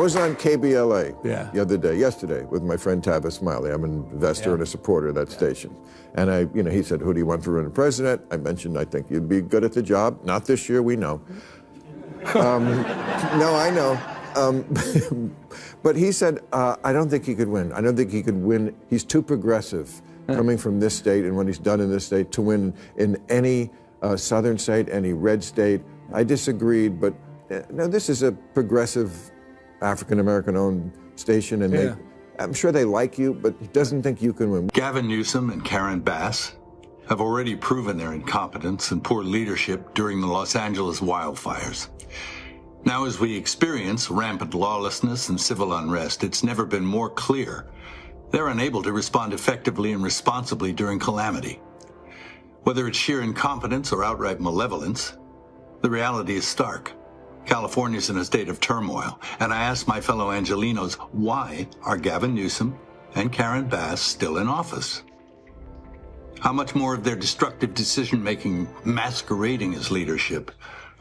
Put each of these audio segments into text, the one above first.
was on KBLA the other day, yesterday, with my friend Tavis Smiley. I'm an investor and a supporter of that station. And he said, who do you want for running president? I mentioned, I think you'd be good at the job. Not this year, we know. No, I know. But he said, I don't think he could win. I don't think he could win. He's too progressive coming from this state and what he's done in this state to win in any southern state, any red state. I disagreed, but no, this is a progressive African-American owned station, and I'm sure they like you, but he doesn't think you can win. Gavin Newsom and Karen Bass have already proven their incompetence and poor leadership during the Los Angeles wildfires. Now, as we experience rampant lawlessness and civil unrest, it's never been more clear they're unable to respond effectively and responsibly during calamity. Whether it's sheer incompetence or outright malevolence, the reality is stark. California's in a state of turmoil, and I asked my fellow Angelenos, why are Gavin Newsom and Karen Bass still in office? How much more of their destructive decision-making masquerading as leadership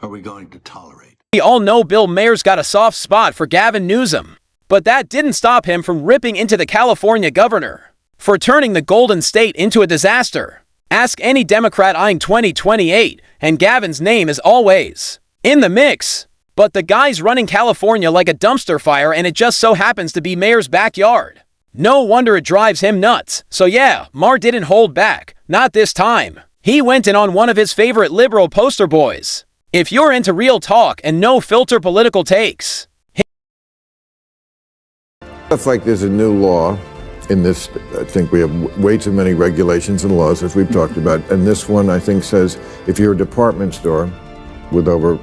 are we going to tolerate? We all know Bill Maher's got a soft spot for Gavin Newsom, but that didn't stop him from ripping into the California governor for turning the Golden State into a disaster. Ask any Democrat eyeing 2028, and Gavin's name is always in the mix. But the guy's running California like a dumpster fire, and it just so happens to be Maher's backyard. No wonder it drives him nuts. So yeah, Maher didn't hold back. Not this time. He went in on one of his favorite liberal poster boys. If you're into real talk and no filter political takes. Stuff like there's a new law in this, I think we have way too many regulations and laws, as we've talked about. And this one, I think, says if you're a department store with over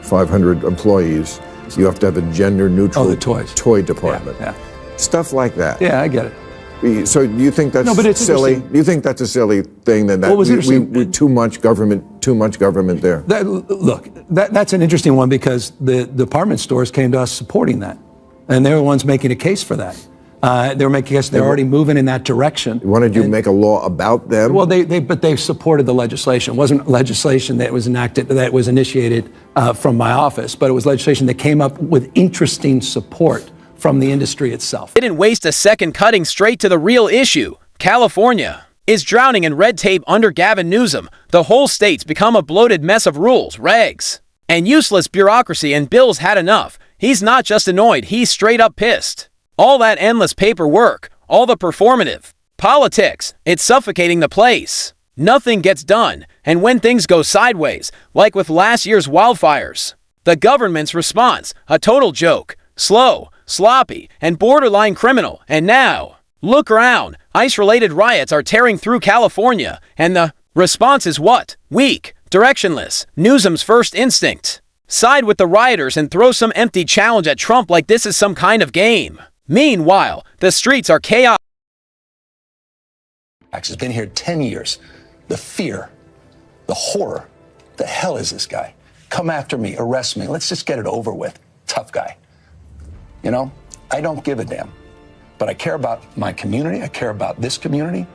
500 employees, you have to have a gender-neutral toy department. Stuff like that. Yeah, I get it. So do you think that's silly? Do you think that's a silly thing that we too much government there? That's an interesting one because the department stores came to us supporting that, and they're the ones making a case for that. They're making a case. They're already moving in that direction. Wanted you to make a law about them? Well, but they supported the legislation. It wasn't legislation that was enacted, that was initiated from my office, but it was legislation that came up with interesting support from the industry itself. Didn't waste a second cutting straight to the real issue. California is drowning in red tape under Gavin Newsom. The whole state's become a bloated mess of rules, regs, and useless bureaucracy, and Bill's had enough. He's not just annoyed, he's straight up pissed. All that endless paperwork, all the performative politics, it's suffocating the place. Nothing gets done, and when things go sideways, like with last year's wildfires, the government's response, a total joke, slow, sloppy, and borderline criminal. And now, look around, ICE-related riots are tearing through California, and the response is what? Weak, directionless. Newsom's first instinct: side with the rioters and throw some empty challenge at Trump like this is some kind of game. Meanwhile, the streets are chaos. Has been here 10 years. The fear, the horror. The hell is this guy? Come after me, arrest me. Let's just get it over with. Tough guy. You know, I don't give a damn. But I care about my community. I care about this community.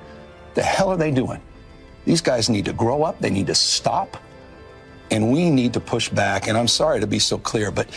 The hell are they doing? These guys need to grow up. They need to stop. And we need to push back. And I'm sorry to be so clear, but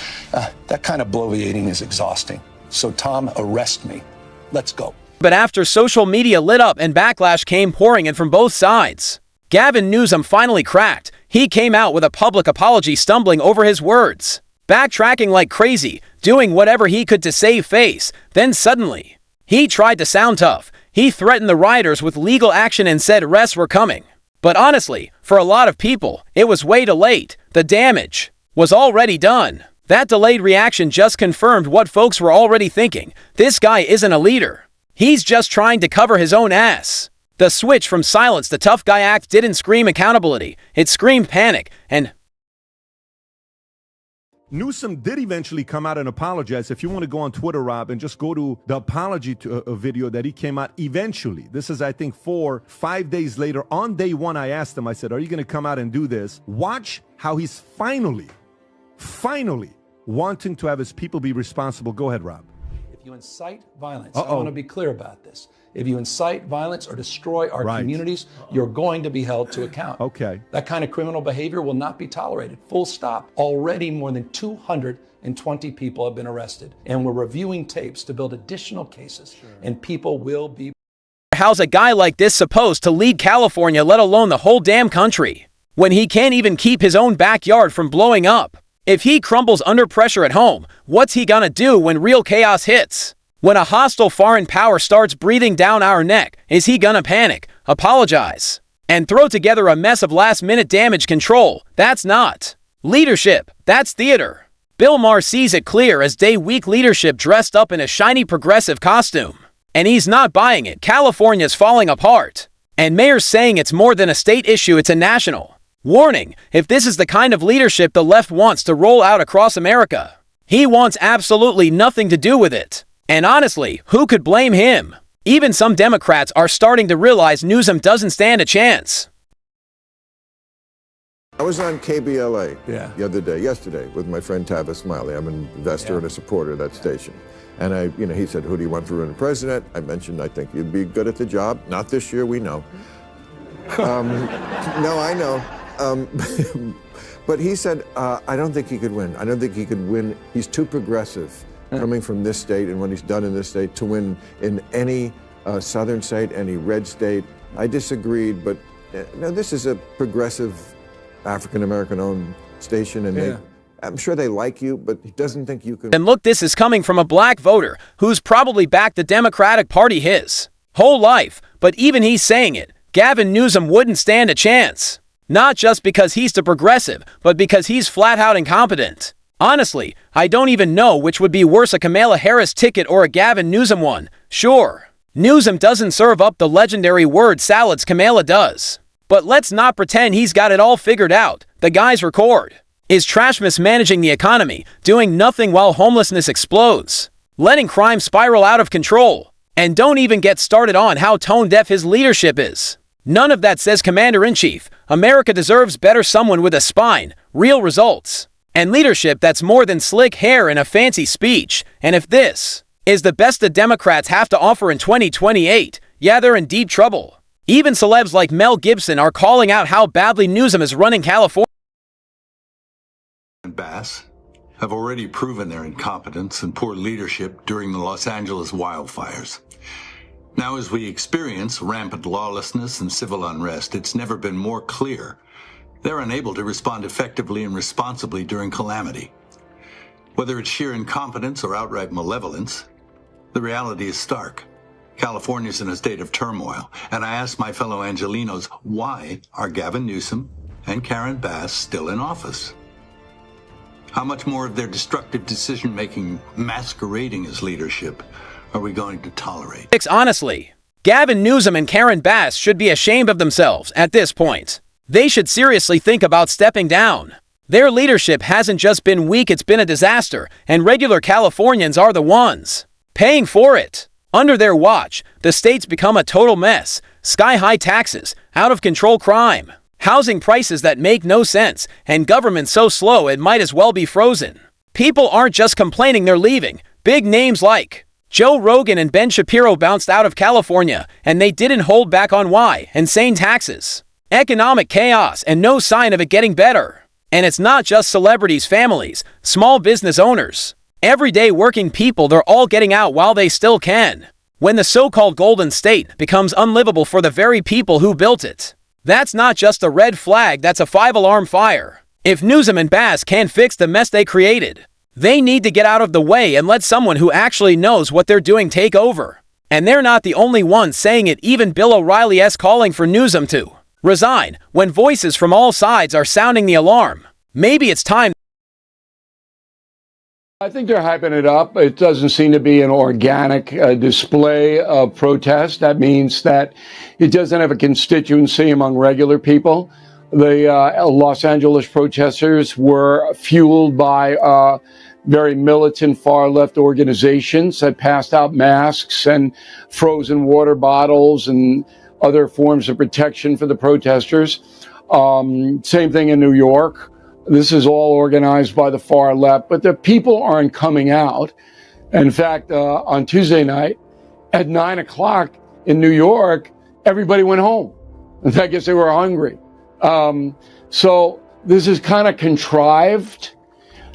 that kind of bloviating is exhausting. So, Tom, arrest me. Let's go. But after social media lit up and backlash came pouring in from both sides, Gavin Newsom finally cracked. He came out with a public apology, stumbling over his words, backtracking like crazy, doing whatever he could to save face. Then suddenly, he tried to sound tough. He threatened the rioters with legal action and said arrests were coming. But honestly, for a lot of people, it was way too late. The damage was already done. That delayed reaction just confirmed what folks were already thinking. This guy isn't a leader. He's just trying to cover his own ass. The switch from silence to tough guy act didn't scream accountability. It screamed panic, and Newsom did eventually come out and apologize. If you want to go on Twitter, Rob, and just go to the apology video that he came out eventually. This is, I think, 4-5 days later. On day one, I asked him, I said, are you going to come out and do this? Watch how he's finally wanting to have his people be responsible. Go ahead, Rob. If you incite violence, I want to be clear about this. If you incite violence or destroy our communities, you're going to be held to account. Okay. That kind of criminal behavior will not be tolerated. Full stop. Already more than 220 people have been arrested, and we're reviewing tapes to build additional cases, and people will be. How's a guy like this supposed to lead California, let alone the whole damn country, when he can't even keep his own backyard from blowing up? If he crumbles under pressure at home, what's he gonna do when real chaos hits? When a hostile foreign power starts breathing down our neck, is he gonna panic, apologize, and throw together a mess of last-minute damage control? That's not leadership, that's theater. Bill Maher sees it clear as day weak leadership dressed up in a shiny progressive costume. And he's not buying it. California's falling apart. And Mayor's saying it's more than a state issue, it's a national. Warning, if this is the kind of leadership the left wants to roll out across America, he wants absolutely nothing to do with it. And honestly, who could blame him? Even some Democrats are starting to realize Newsom doesn't stand a chance. I was on KBLA yesterday, with my friend Tavis Smiley. I'm an investor and a supporter of that station. And he said, who do you want for running president? I mentioned, I think you'd be good at the job. Not this year, we know. No, I know. But he said, I don't think he could win. I don't think he could win. He's too progressive coming from this state and what he's done in this state to win in any southern state, any red state. I disagreed, but no, this is a progressive African-American owned station, and I'm sure they like you, but he doesn't think you can. And look, this is coming from a black voter who's probably backed the Democratic Party his whole life, but even he's saying it. Gavin Newsom wouldn't stand a chance. Not just because he's the progressive, but because he's flat out incompetent. Honestly, I don't even know which would be worse, a Kamala Harris ticket or a Gavin Newsom one. Sure, Newsom doesn't serve up the legendary word salads Kamala does. But let's not pretend he's got it all figured out. The guy's record is trash mismanaging the economy, doing nothing while homelessness explodes, letting crime spiral out of control. And don't even get started on how tone-deaf his leadership is. None of that, says Commander-in-Chief. America deserves better, someone with a spine, real results, and leadership that's more than slick hair and a fancy speech. And if this is the best the Democrats have to offer in 2028, yeah, they're in deep trouble. Even celebs like Mel Gibson are calling out how badly Newsom is running California. Bass have already proven their incompetence and poor leadership during the Los Angeles wildfires. Now, as we experience rampant lawlessness and civil unrest, it's never been more clear they're unable to respond effectively and responsibly during calamity. Whether it's sheer incompetence or outright malevolence, the reality is stark. California's in a state of turmoil, and I ask my fellow Angelenos, why are Gavin Newsom and Karen Bass still in office? How much more of their destructive decision-making masquerading as leadership are we going to tolerate? Honestly, Gavin Newsom and Karen Bass should be ashamed of themselves at this point. They should seriously think about stepping down. Their leadership hasn't just been weak, it's been a disaster, and regular Californians are the ones paying for it. Under their watch, the state's become a total mess. Sky-high taxes, out-of-control crime, housing prices that make no sense, and government so slow it might as well be frozen. People aren't just complaining, they're leaving. Big names like Joe Rogan and Ben Shapiro bounced out of California, and they didn't hold back on why. Insane taxes, economic chaos, and no sign of it getting better. And it's not just celebrities, families, small business owners, everyday working people, they're all getting out while they still can. When the so-called Golden State becomes unlivable for the very people who built it, that's not just a red flag, that's a 5-alarm fire. If Newsom and Bass can't fix the mess they created, they need to get out of the way and let someone who actually knows what they're doing take over. And they're not the only ones saying it. Even Bill O'Reilly's calling for Newsom to resign when voices from all sides are sounding the alarm. Maybe it's time. I think they're hyping it up. It doesn't seem to be an organic display of protest. That means that it doesn't have a constituency among regular people. The Los Angeles protesters were fueled by very militant far-left organizations that passed out masks and frozen water bottles and other forms of protection for the protesters. Same thing in New York. This is all organized by the far left, but the people aren't coming out. In fact, on Tuesday night at 9 o'clock in New York, everybody went home. In fact, I guess they were hungry. So this is kind of contrived,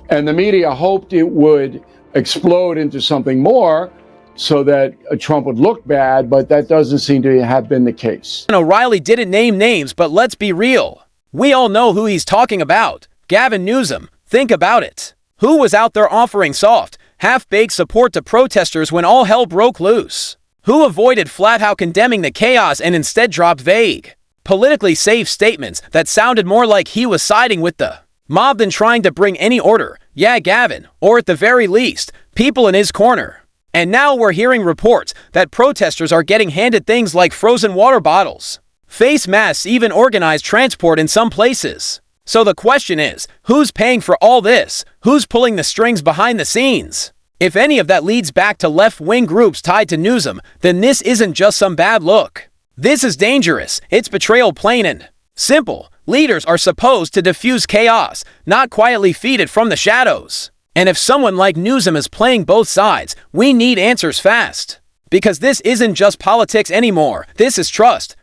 and the media hoped it would explode into something more so that Trump would look bad, but that doesn't seem to have been the case. O'Reilly didn't name names, but let's be real. We all know who he's talking about. Gavin Newsom. Think about it. Who was out there offering soft, half-baked support to protesters when all hell broke loose? Who avoided flat-out condemning the chaos and instead dropped vague, politically safe statements that sounded more like he was siding with the mob than trying to bring any order? Yeah, Gavin, or at the very least, people in his corner. And now we're hearing reports that protesters are getting handed things like frozen water bottles, face masks, even organized transport in some places. So the question is, who's paying for all this? Who's pulling the strings behind the scenes? If any of that leads back to left-wing groups tied to Newsom, then this isn't just some bad look. This is dangerous. It's betrayal, plain and simple. Leaders are supposed to diffuse chaos, not quietly feed it from the shadows. And if someone like Newsom is playing both sides, we need answers fast. Because this isn't just politics anymore. This is trust.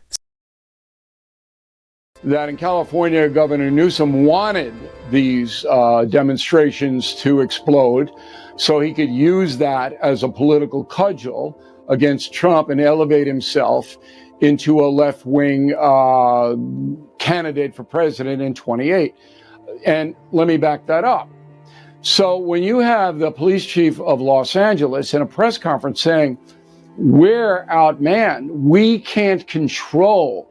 That in California, Governor Newsom wanted these demonstrations to explode so he could use that as a political cudgel against Trump and elevate himself into a left-wing candidate for president in 28. And let me back that up. So when you have the police chief of Los Angeles in a press conference saying, we're outmanned, we can't control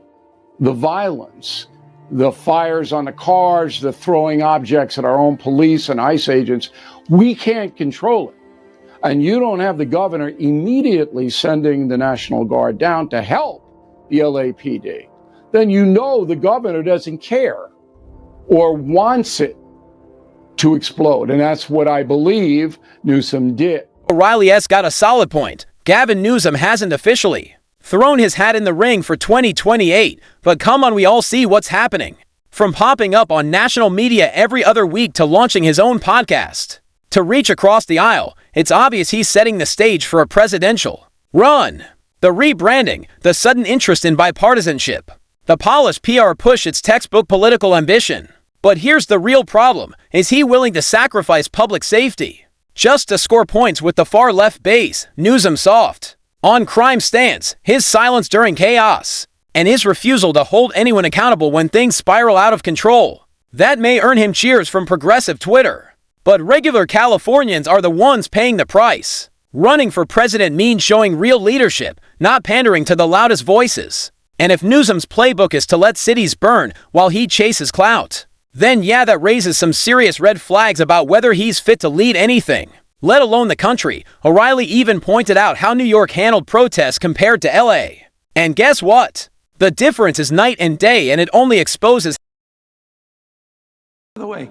the violence, the fires on the cars, the throwing objects at our own police and ICE agents, we can't control it. And you don't have the governor immediately sending the National Guard down to help the LAPD, then you know the governor doesn't care or wants it to explode. And that's what I believe Newsom did. O'Reilly's got a solid point. Gavin Newsom hasn't officially thrown his hat in the ring for 2028, but come on, we all see what's happening. From popping up on national media every other week to launching his own podcast. To reach across the aisle, it's obvious he's setting the stage for a presidential run. The rebranding, the sudden interest in bipartisanship, the polished PR push, its textbook political ambition. But here's the real problem. Is he willing to sacrifice public safety just to score points with the far left base? Newsom's soft on crime stance, his silence during chaos, and his refusal to hold anyone accountable when things spiral out of control. That may earn him cheers from progressive Twitter. But regular Californians are the ones paying the price. Running for president means showing real leadership, not pandering to the loudest voices. And if Newsom's playbook is to let cities burn while he chases clout, then yeah, that raises some serious red flags about whether he's fit to lead anything, let alone the country. O'Reilly even pointed out how New York handled protests compared to LA. And guess what? The difference is night and day, and it only exposes. By the way,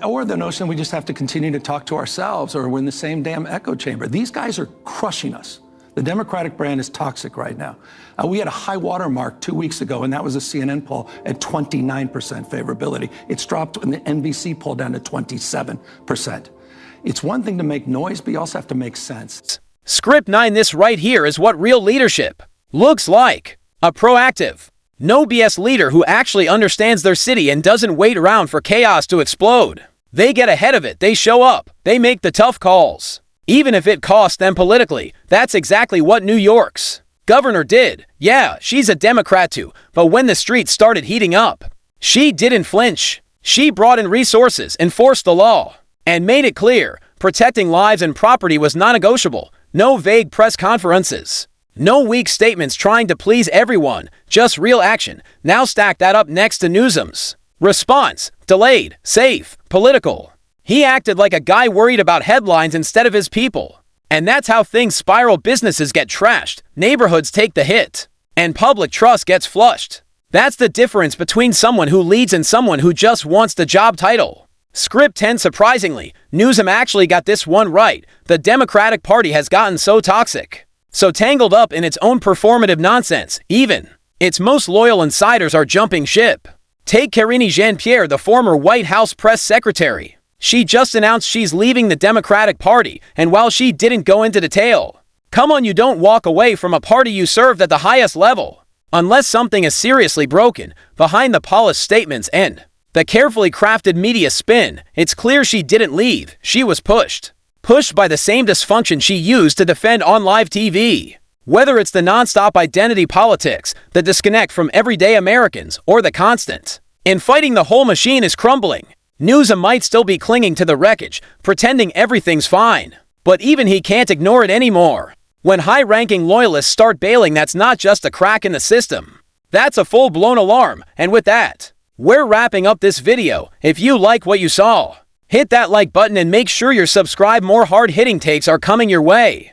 or the notion we just have to continue to talk to ourselves or we're in the same damn echo chamber. These guys are crushing us. The Democratic brand is toxic right now. We had a high water mark 2 weeks ago, and that was a CNN poll at 29% favorability. It's dropped in the NBC poll down to 27%. It's one thing to make noise, but you also have to make sense. Script 9, this right here is what real leadership looks like. A proactive, no BS leader who actually understands their city and doesn't wait around for chaos to explode. They get ahead of it. They show up. They make the tough calls. Even if it costs them politically. That's exactly what New York's governor did. Yeah, she's a Democrat too, but when the streets started heating up, she didn't flinch. She brought in resources, enforced the law, and made it clear protecting lives and property was non-negotiable. No vague press conferences. No weak statements trying to please everyone, just real action. Now stack that up next to Newsom's response. Delayed, safe, political. He acted like a guy worried about headlines instead of his people. And that's how things spiral. Businesses get trashed, neighborhoods take the hit, and public trust gets flushed. That's the difference between someone who leads and someone who just wants the job title. Script 10, surprisingly, Newsom actually got this one right. The Democratic Party has gotten so toxic, so tangled up in its own performative nonsense, even its most loyal insiders are jumping ship. Take Karine Jean-Pierre, the former White House press secretary. She just announced she's leaving the Democratic Party, and while she didn't go into detail, come on, you don't walk away from a party you served at the highest level, unless something is seriously broken. Behind the polished statements and the carefully crafted media spin, it's clear she didn't leave, she was pushed. Pushed by the same dysfunction she used to defend on live TV. Whether it's the non-stop identity politics, the disconnect from everyday Americans, or the constant infighting, the whole machine is crumbling. Newsom might still be clinging to the wreckage, pretending everything's fine. But even he can't ignore it anymore. When high-ranking loyalists start bailing, that's not just a crack in the system. That's a full-blown alarm. And with that, we're wrapping up this video. If you like what you saw, hit that like button and make sure you're subscribed. More hard-hitting takes are coming your way.